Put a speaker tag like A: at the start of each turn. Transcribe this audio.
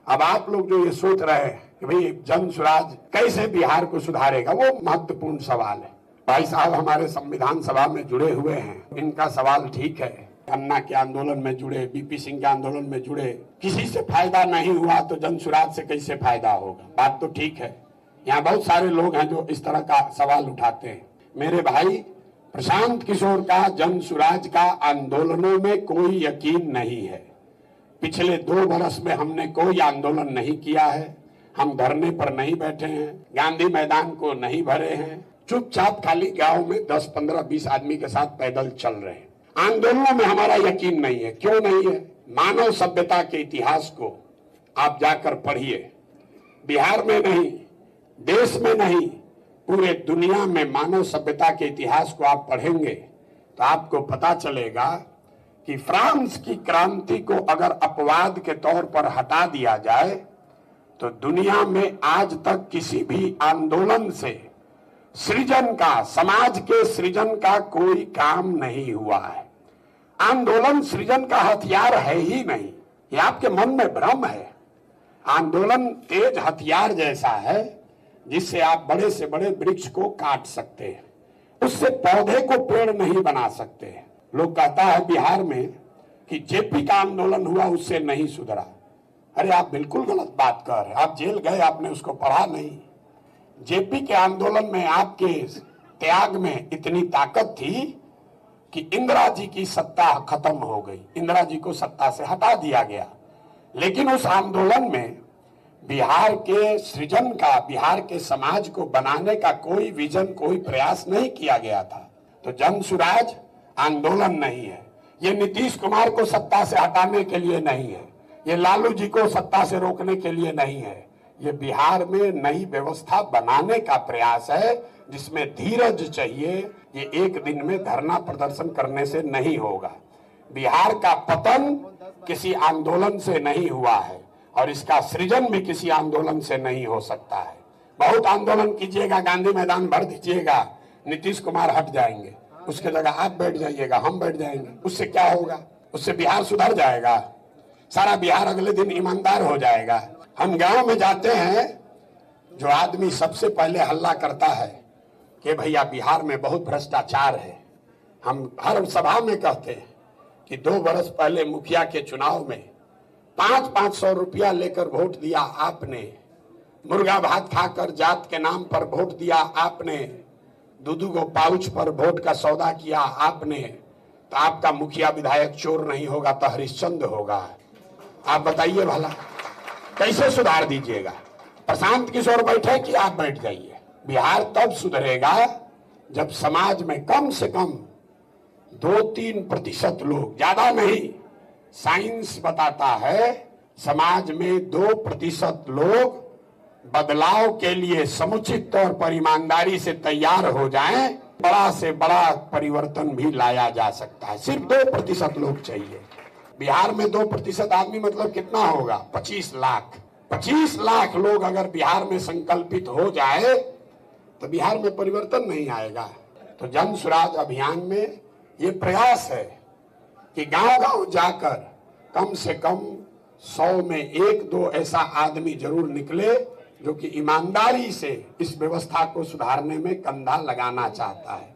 A: अब आप लोग जो ये सोच रहे हैं कि भाई जन स्वराज कैसे बिहार को सुधारेगा, वो महत्वपूर्ण सवाल है। भाई साहब हमारे संविधान सभा में जुड़े हुए हैं, इनका सवाल ठीक है। अन्ना के आंदोलन में जुड़े, बीपी सिंह के आंदोलन में जुड़े, किसी से फायदा नहीं हुआ तो जन स्वराज से कैसे फायदा होगा? बात तो ठीक है। यहाँ बहुत सारे लोग हैं जो इस तरह का सवाल उठाते हैं। मेरे भाई प्रशांत किशोर का जन स्वराज का आंदोलनों में कोई यकीन नहीं है। पिछले 2 वर्ष में हमने कोई आंदोलन नहीं किया है, हम धरने पर नहीं बैठे हैं, गांधी मैदान को नहीं भरे हैं, चुपचाप खाली गांव में 10, 15, 20 आदमी के साथ पैदल चल रहे हैं। आंदोलनों में हमारा यकीन नहीं है। क्यों नहीं है? मानव सभ्यता के इतिहास को आप जाकर पढ़िए। बिहार में नहीं, देश में नहीं, पूरे दुनिया में मानव सभ्यता के इतिहास को आप पढ़ेंगे तो आपको पता चलेगा कि फ्रांस की क्रांति को अगर अपवाद के तौर पर हटा दिया जाए तो दुनिया में आज तक किसी भी आंदोलन से सृजन का, समाज के सृजन का कोई काम नहीं हुआ है। आंदोलन सृजन का हथियार है ही नहीं, ये आपके मन में भ्रम है। आंदोलन तेज हथियार जैसा है जिससे आप बड़े से बड़े वृक्ष को काट सकते हैं, उससे पौधे को पेड़ नहीं बना सकते। लोग कहता है बिहार में कि जेपी का आंदोलन हुआ उससे नहीं सुधरा। अरे आप बिल्कुल गलत बात कर रहे हैं। आप जेल गए, आपने उसको पढ़ा नहीं। जेपी के आंदोलन में आपके त्याग में इतनी ताकत थी कि इंदिरा जी की सत्ता खत्म हो गई, इंदिरा जी को सत्ता से हटा दिया गया। लेकिन उस आंदोलन में बिहार के सृजन का, बिहार के समाज को बनाने का कोई विजन, कोई प्रयास नहीं किया गया था। तो जन स्वराज आंदोलन नहीं है, ये नीतीश कुमार को सत्ता से हटाने के लिए नहीं है, ये लालू जी को सत्ता से रोकने के लिए नहीं है। ये बिहार में नई व्यवस्था बनाने का प्रयास है जिसमें धीरज चाहिए। ये एक दिन में धरना प्रदर्शन करने से नहीं होगा। बिहार का पतन किसी आंदोलन से नहीं हुआ है और इसका सृजन भी किसी आंदोलन से नहीं हो सकता है। बहुत आंदोलन कीजिएगा, गांधी मैदान भर दीजिएगा, नीतीश कुमार हट जाएंगे, उसके जगह आप बैठ जाइएगा, हम बैठ जाएंगे। उससे क्या होगा? उससे बिहार सुधर जाएगा? सारा बिहार अगले दिन ईमानदार हो जाएगा? हम गांव में जाते हैं, जो आदमी सबसे पहले हल्ला करता है कि भैया बिहार में बहुत भ्रष्टाचार है। हम हर सभा में कहते हैं कि 2 वर्ष पहले मुखिया के चुनाव में 500 रुपया लेकर वोट दिया आपने, मुर्गा भात खाकर जात के नाम पर वोट दिया आपने, 2 पाउच पर वोट का सौदा किया आपने। तो आपका मुखिया विधायक चोर नहीं होगा तो हरिश्चंद्र होगा? आप बताइए भला, कैसे सुधार दीजिएगा? प्रशांत किशोर बैठे कि आप बैठ जाइए। बिहार तब सुधरेगा जब समाज में कम से कम 2-3% लोग, ज्यादा नहीं, साइंस बताता है समाज में 2% लोग बदलाव के लिए समुचित तौर पर ईमानदारी से तैयार हो जाएं, बड़ा से बड़ा परिवर्तन भी लाया जा सकता है। सिर्फ 2% लोग चाहिए। बिहार में 2% आदमी मतलब कितना होगा? 25 लाख। 25 लाख लोग अगर बिहार में संकल्पित हो जाए तो बिहार में परिवर्तन नहीं आएगा। तो जन स्वराज अभियान में ये प्रयास है कि गांव-गांव जाकर कम से कम 100 में 1-2 ऐसा आदमी जरूर निकले जो कि ईमानदारी से इस व्यवस्था को सुधारने में कंधा लगाना चाहता है।